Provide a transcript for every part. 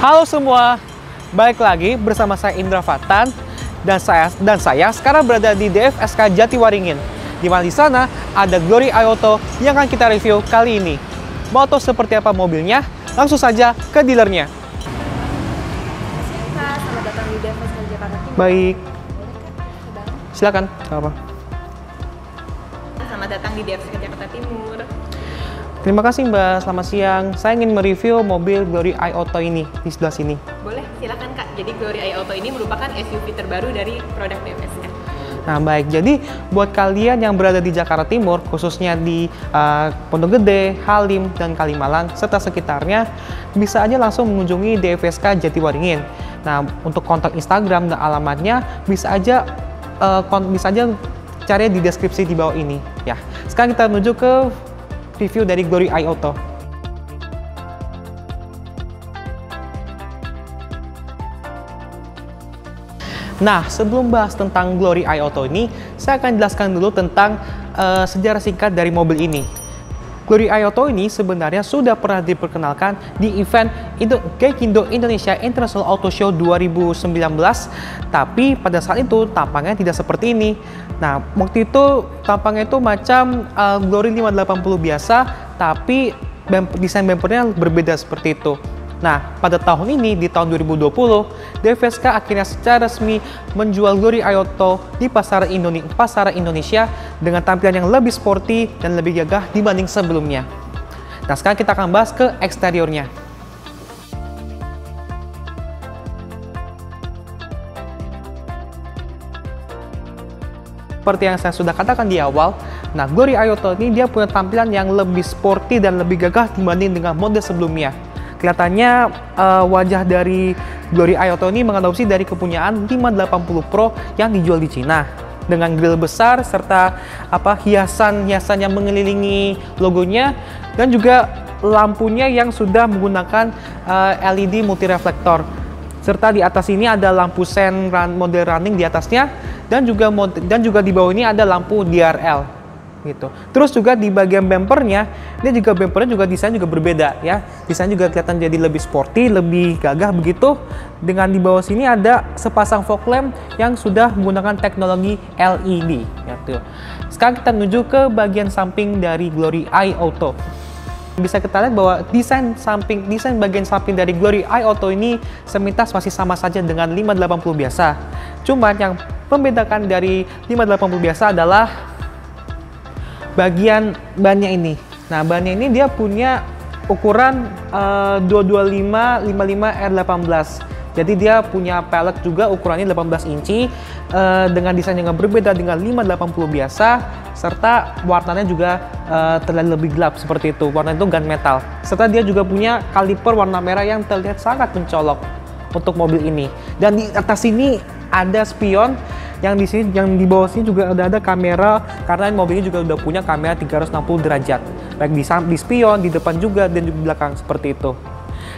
Halo semua, balik lagi bersama saya Indra Fatan dan saya sekarang berada di DFSK Jatiwaringin. Di mana di sana ada Glory i-Auto yang akan kita review kali ini. Mau tahu seperti apa mobilnya? Langsung saja ke dealernya. Selamat datang di DFSK Jakarta Timur. Baik, Boleh Kak? silakan. Apa? Selamat datang di DFSK Jakarta Timur. Terima kasih Mbak, selamat siang. Saya ingin mereview mobil Glory i-Auto ini di sebelah sini. Boleh, silakan Kak. Jadi Glory i-Auto ini merupakan SUV terbaru dari produk DFSK. Nah baik, jadi buat kalian yang berada di Jakarta Timur, khususnya di Pondok Gede, Halim, dan Kalimalang, serta sekitarnya, bisa aja langsung mengunjungi DFSK Jatiwaringin. Nah untuk kontak Instagram dan alamatnya bisa aja cari di deskripsi di bawah ini. Ya, sekarang kita menuju ke review dari Glory i-Auto. Nah, sebelum bahas tentang Glory i-Auto ini, saya akan jelaskan dulu tentang sejarah singkat dari mobil ini. Glory i-Auto ini sebenarnya sudah pernah diperkenalkan di event Gaikindo Indonesia International Auto Show 2019, tapi pada saat itu tampangnya tidak seperti ini. Nah, waktu itu tampangnya itu macam Glory 580 biasa, tapi desain bumpernya berbeda seperti itu. Nah, pada tahun ini, di tahun 2020, DFSK akhirnya secara resmi menjual Glory i-Auto di pasaran Indonesia dengan tampilan yang lebih sporty dan lebih gagah dibanding sebelumnya. Nah, sekarang kita akan bahas ke eksteriornya. Seperti yang saya sudah katakan di awal, nah Glory i-Auto ini dia punya tampilan yang lebih sporty dan lebih gagah dibanding dengan model sebelumnya. Kelihatannya wajah dari Glory i-Auto ini mengadopsi dari kepunyaan 580 Pro yang dijual di Cina dengan grill besar serta hiasan-hiasan yang mengelilingi logonya, dan juga lampunya yang sudah menggunakan LED multi reflektor. Serta di atas ini ada lampu sen model running di atasnya, dan juga di bawah ini ada lampu DRL gitu. Terus juga di bagian bumpernya, ini juga bumpernya juga desain juga berbeda ya. Desain juga kelihatan jadi lebih sporty, lebih gagah begitu. Dengan di bawah sini ada sepasang fog lamp yang sudah menggunakan teknologi LED gitu. Sekarang kita menuju ke bagian samping dari Glory i-Auto. Bisa kita lihat bahwa desain bagian samping dari Glory i-Auto ini sepintas masih sama saja dengan 580 biasa. Cuman yang membedakan dari 580 biasa adalah bagian bannya ini. Nah, bannya ini dia punya ukuran 225/55 R18. Jadi dia punya pelek juga ukurannya 18 inci dengan desain yang berbeda dengan 580 biasa, serta warnanya juga terlihat lebih gelap seperti itu. Warna itu gunmetal. Serta dia juga punya kaliper warna merah yang terlihat sangat mencolok untuk mobil ini. Dan di atas ini ada spion, yang di bawah sini juga ada kamera, karena mobil ini juga udah punya kamera 360 derajat. Baik di spion, di depan juga, dan di belakang seperti itu.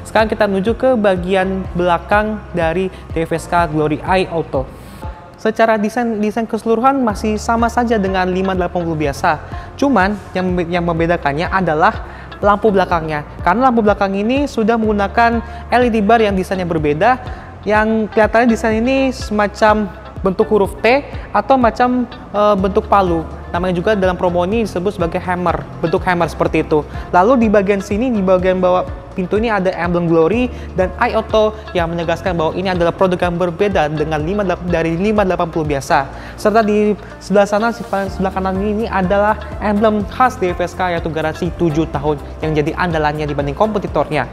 Sekarang kita menuju ke bagian belakang dari DFSK Glory i-Auto. Secara desain keseluruhan masih sama saja dengan 580 biasa. Cuman yang membedakannya adalah lampu belakangnya. Karena lampu belakang ini sudah menggunakan LED bar yang desainnya berbeda, yang kelihatannya desain ini semacam bentuk huruf T atau macam bentuk palu. Namanya juga dalam promo ini disebut sebagai hammer, bentuk hammer seperti itu. Lalu di bagian sini, di bagian bawah pintu ini ada emblem Glory dan i-Auto yang menegaskan bahwa ini adalah produk yang berbeda dengan 580 biasa. Serta di sebelah sana, sebelah kanan ini adalah emblem khas DFSK, yaitu garansi 7 tahun yang jadi andalannya dibanding kompetitornya.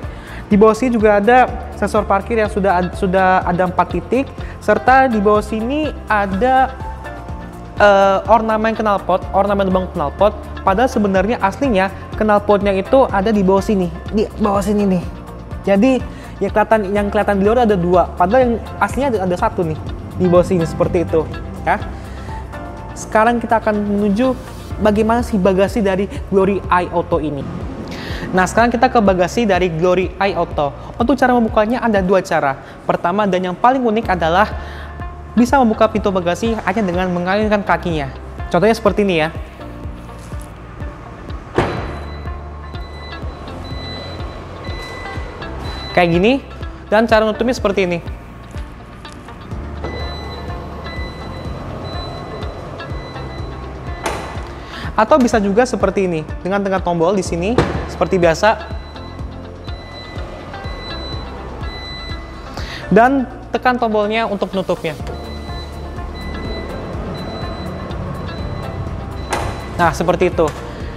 Di bawah sini juga ada sensor parkir yang sudah ada 4 titik, serta di bawah sini ada ornamen lubang knalpot. Padahal sebenarnya aslinya knalpotnya itu ada di bawah sini, nih. Jadi yang kelihatan di luar ada 2, padahal yang aslinya ada 1 nih di bawah sini seperti itu. Ya. Sekarang kita akan menuju bagaimana sih bagasi dari Glory i-Auto ini. Nah, sekarang kita ke bagasi dari Glory i-Auto. Untuk cara membukanya ada 2 cara. Pertama dan yang paling unik adalah bisa membuka pintu bagasi hanya dengan mengayunkan kakinya. Contohnya seperti ini ya. Kayak gini. Dan cara nutupnya seperti ini. Atau bisa juga seperti ini, dengan tekan tombol di sini seperti biasa. Dan tekan tombolnya untuk nutupnya. Nah, seperti itu.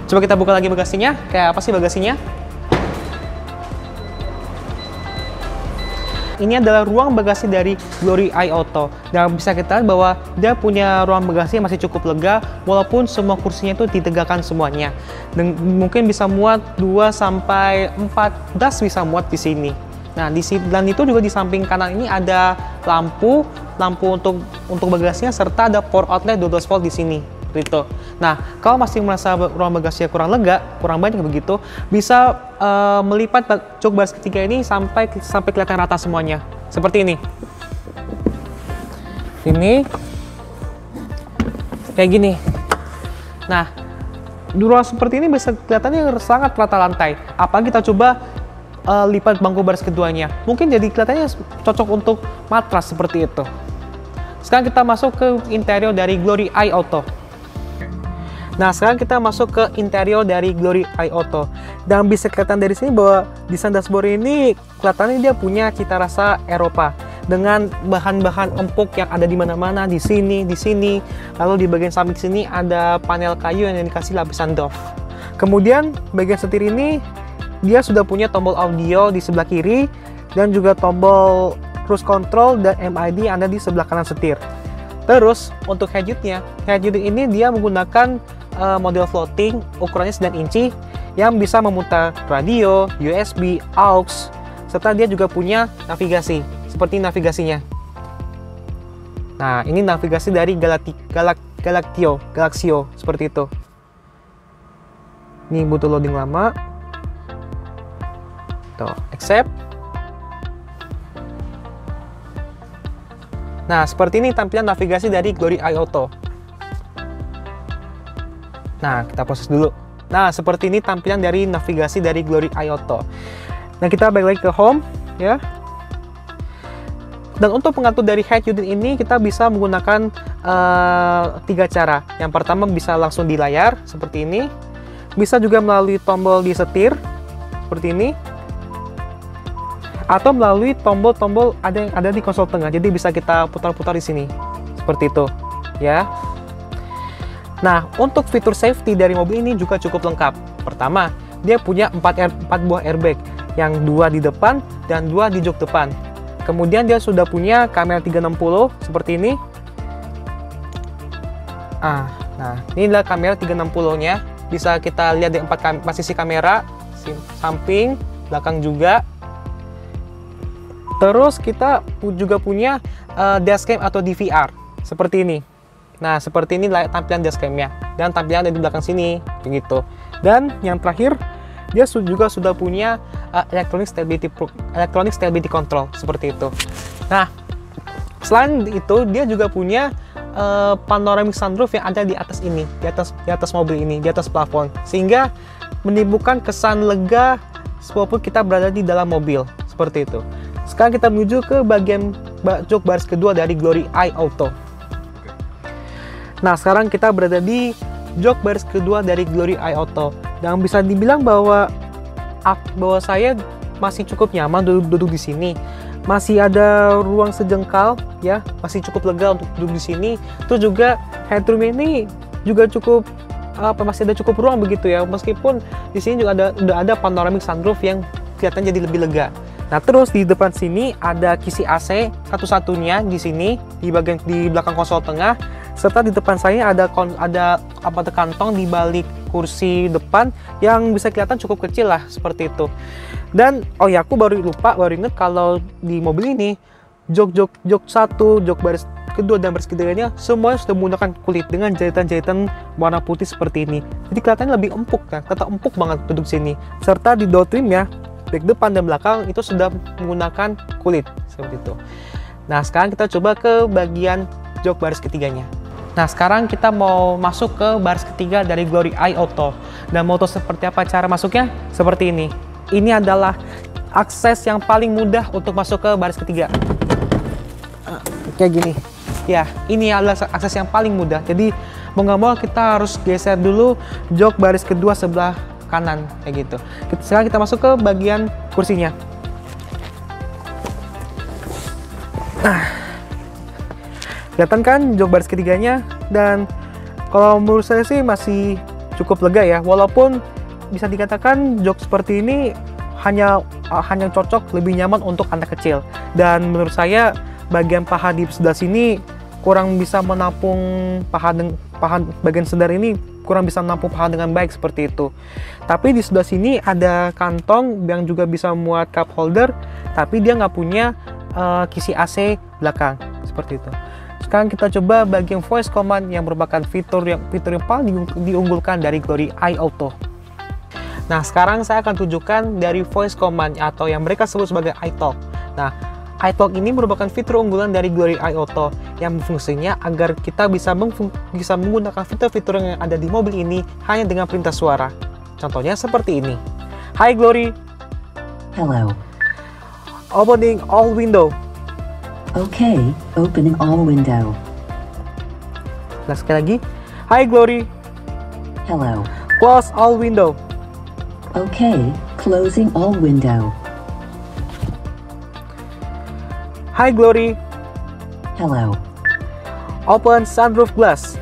Coba kita buka lagi bagasinya. Kayak apa sih bagasinya? Ini adalah ruang bagasi dari Glory Eye Auto. Dan bisa kita lihat bahwa dia punya ruang bagasi yang masih cukup lega, walaupun semua kursinya itu ditegakkan semuanya. Dan mungkin bisa muat 2 sampai 4 das bisa muat di sini. Nah, dan itu juga di samping kanan ini ada lampu untuk bagasinya, serta ada port outlet 12 volt di sini. Gitu. Nah, kalau masih merasa ruang bagasinya kurang lega, kurang banyak begitu, bisa melipat jok baris ketiga ini sampai kelihatan rata semuanya. Seperti ini. Ini kayak gini. Nah, di ruang seperti ini bisa kelihatannya sangat rata lantai. Apalagi kita coba lipat bangku baris keduanya. Mungkin jadi kelihatannya cocok untuk matras seperti itu. Sekarang kita masuk ke interior dari Glory Eye Auto. Nah, sekarang kita masuk ke interior dari Glory Eye Auto. Dan bisa kelihatan dari sini bahwa desain dashboard ini kelihatannya dia punya cita rasa Eropa. Dengan bahan-bahan empuk yang ada di mana-mana, di sini. Lalu di bagian samping sini ada panel kayu yang dikasih lapisan doff. Kemudian bagian setir ini dia sudah punya tombol audio di sebelah kiri dan juga tombol cruise control dan MID yang ada di sebelah kanan setir. Terus untuk head unit ini dia menggunakan model floating ukurannya 9 inci yang bisa memutar radio, USB, aux, serta dia juga punya navigasi. Seperti navigasinya. Nah, ini navigasi dari Galaxio seperti itu. Ini butuh loading lama. Tuh, accept. Nah, seperti ini tampilan navigasi dari Glory Eye Auto. Nah, kita proses dulu. Nah, seperti ini tampilan dari navigasi dari Glory Eye Auto. Nah, kita balik lagi ke home, ya. Dan untuk pengatur dari head unit ini, kita bisa menggunakan 3 cara. Yang pertama bisa langsung di layar, seperti ini. Bisa juga melalui tombol di setir, seperti ini. Atau melalui tombol-tombol yang ada di konsol tengah. Jadi bisa kita putar-putar di sini, seperti itu, ya. Nah, untuk fitur safety dari mobil ini juga cukup lengkap. Pertama, dia punya 4 buah airbag, yang 2 di depan dan 2 di jok depan. Kemudian dia sudah punya kamera 360 seperti ini. Nah, ini adalah kamera 360-nya. Bisa kita lihat di 4 sisi kamera, samping, belakang juga. Terus kita juga punya dashcam atau DVR seperti ini. Nah, seperti ini tampilan dashcamnya dan tampilan ada di belakang sini, begitu. Dan yang terakhir, dia juga sudah punya electronic stability control seperti itu. Nah, selain itu dia juga punya panoramic sunroof yang ada di atas ini, di atas mobil ini, di atas plafon, sehingga menimbulkan kesan lega walaupun kita berada di dalam mobil seperti itu. Sekarang kita menuju ke bagian jok baris kedua dari Glory Eye Auto. Nah, sekarang kita berada di jok baris kedua dari Glory Eye Auto. Dan bisa dibilang bahwa saya masih cukup nyaman duduk di sini. Masih ada ruang sejengkal, ya, masih cukup lega untuk duduk di sini. Terus juga headroom ini juga masih ada cukup ruang begitu ya. Meskipun di sini juga udah ada panoramic sunroof yang kelihatan jadi lebih lega. Nah, terus di depan sini ada kisi AC satu-satunya di sini di belakang konsol tengah, serta di depan saya ada kantong di balik kursi depan yang bisa kelihatan cukup kecil lah seperti itu. Dan aku baru inget kalau di mobil ini jok 1, jok baris kedua dan baris ketiganya semuanya sudah menggunakan kulit dengan jahitan-jahitan warna putih seperti ini. Jadi kelihatannya lebih empuk kan, tetap empuk banget duduk sini. Serta di door trimnya baik depan dan belakang itu sudah menggunakan kulit seperti itu. Nah, sekarang kita coba ke bagian jok baris ketiganya. Nah, sekarang kita mau masuk ke baris ketiga dari Glory Eye Auto. Dan mau tahu seperti apa cara masuknya? Seperti ini. Ini adalah akses yang paling mudah untuk masuk ke baris ketiga. Kayak gini. Ya, ini adalah akses yang paling mudah. Jadi mau nggak mau kita harus geser dulu jok baris kedua sebelah kanan kayak gitu. Sekarang kita masuk ke bagian kursinya. Kelihatan kan jok baris ketiganya, dan kalau menurut saya sih masih cukup lega ya, walaupun bisa dikatakan jok seperti ini hanya cocok lebih nyaman untuk anak kecil, dan menurut saya bagian paha di sebelah sini kurang bisa menampung paha bagian sender ini kurang bisa menampung paha dengan baik seperti itu. Tapi di sebelah sini ada kantong yang juga bisa muat cup holder, tapi dia nggak punya kisi AC belakang seperti itu. Sekarang kita coba bagian voice command yang merupakan fitur yang paling diunggulkan dari Glory Eye Auto. Nah, sekarang saya akan tunjukkan dari voice command atau yang mereka sebut sebagai iTalk. Nah, iTalk ini merupakan fitur unggulan dari Glory Eye Auto yang fungsinya agar kita bisa menggunakan fitur-fitur yang ada di mobil ini hanya dengan perintah suara. Contohnya seperti ini. Hi Glory. Hello. Opening all window. Okay, opening all window. Nah, sekali lagi. Hi Glory. Hello. Close all window. Okay, closing all window. Hi Glory. Hello. Open sunroof glass.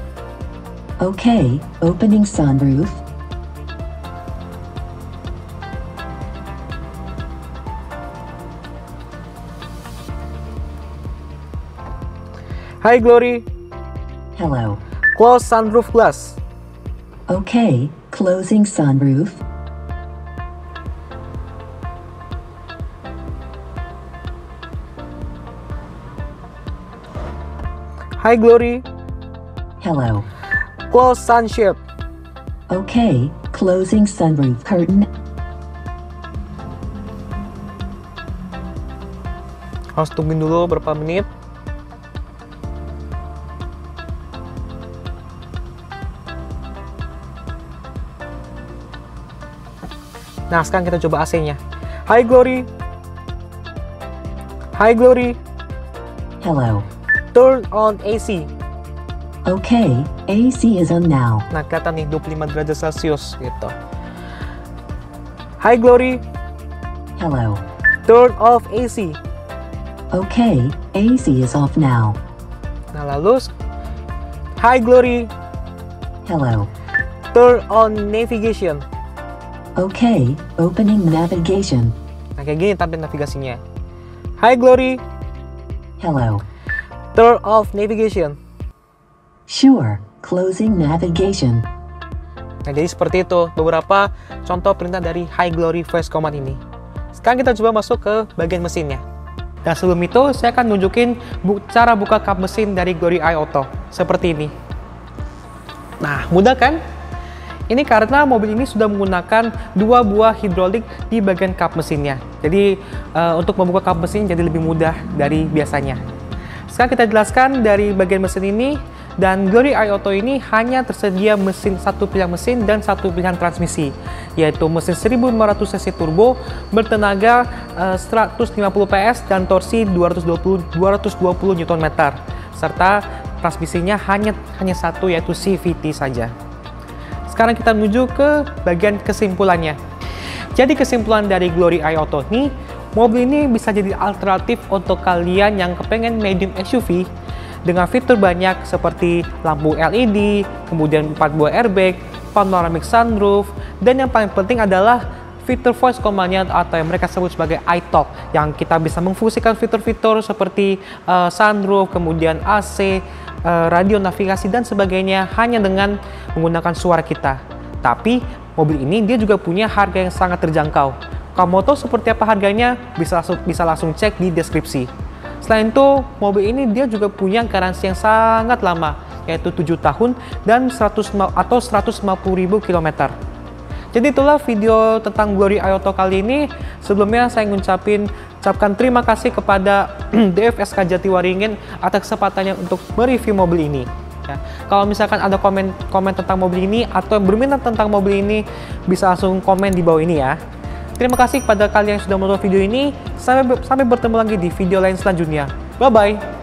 Okay, opening sunroof. Hi Glory. Hello. Close sunroof glass. Okay, closing sunroof. Hi Glory. Hello. Close sunshade. Okay, closing sunroof curtain. Harus tungguin dulu beberapa menit. Nah, sekarang kita coba AC-nya. Hi Glory. Hi Glory. Hello. Turn on AC. Okay, AC is on now. Nah, kelihatan nih 25 derajat Celcius gitu. Hi Glory. Hello. Turn off AC. Okay, AC is off now. Nah, lalu Hi Glory. Hello. Turn on navigation. Okay, opening navigation. Nah, kayak gini tampil navigasinya. Hi Glory. Hello. Turn off navigation. Sure, closing navigation. Nah, jadi seperti itu beberapa contoh perintah dari Hi Glory voice command ini. Sekarang kita coba masuk ke bagian mesinnya. Dan sebelum itu, saya akan nunjukin cara buka kap mesin dari Glory Eye Auto. Seperti ini. Nah, mudah kan? Ini karena mobil ini sudah menggunakan 2 buah hidrolik di bagian kap mesinnya. Jadi untuk membuka kap mesin jadi lebih mudah dari biasanya. Sekarang kita jelaskan dari bagian mesin ini. Dan Glory Eye Auto ini hanya tersedia satu pilihan mesin dan satu pilihan transmisi, yaitu mesin 1500 cc turbo bertenaga 150 PS dan torsi 220 Nm, serta transmisinya hanya satu, yaitu CVT saja. Sekarang kita menuju ke bagian kesimpulannya. Jadi kesimpulan dari Glory Eye Auto ini, mobil ini bisa jadi alternatif untuk kalian yang kepengen medium SUV dengan fitur banyak seperti lampu LED, kemudian 4 buah airbag, panoramic sunroof, dan yang paling penting adalah fitur voice command-nya atau yang mereka sebut sebagai iTalk, yang kita bisa memfungsikan fitur-fitur seperti sunroof, kemudian AC, radio navigasi dan sebagainya hanya dengan menggunakan suara kita. Tapi mobil ini dia juga punya harga yang sangat terjangkau. Kalau mau tahu seperti apa harganya, bisa langsung cek di deskripsi. Selain itu, mobil ini dia juga punya garansi yang sangat lama, yaitu 7 tahun dan 150.000 km. Jadi itulah video tentang Glory Eye Auto kali ini. Sebelumnya saya ucapkan terima kasih kepada DFSK Jatiwaringin atas kesempatannya untuk mereview mobil ini. Ya, kalau misalkan ada komen tentang mobil ini atau berminat tentang mobil ini, bisa langsung komen di bawah ini ya. Terima kasih kepada kalian yang sudah menonton video ini. Sampai bertemu lagi di video lain selanjutnya. Bye-bye.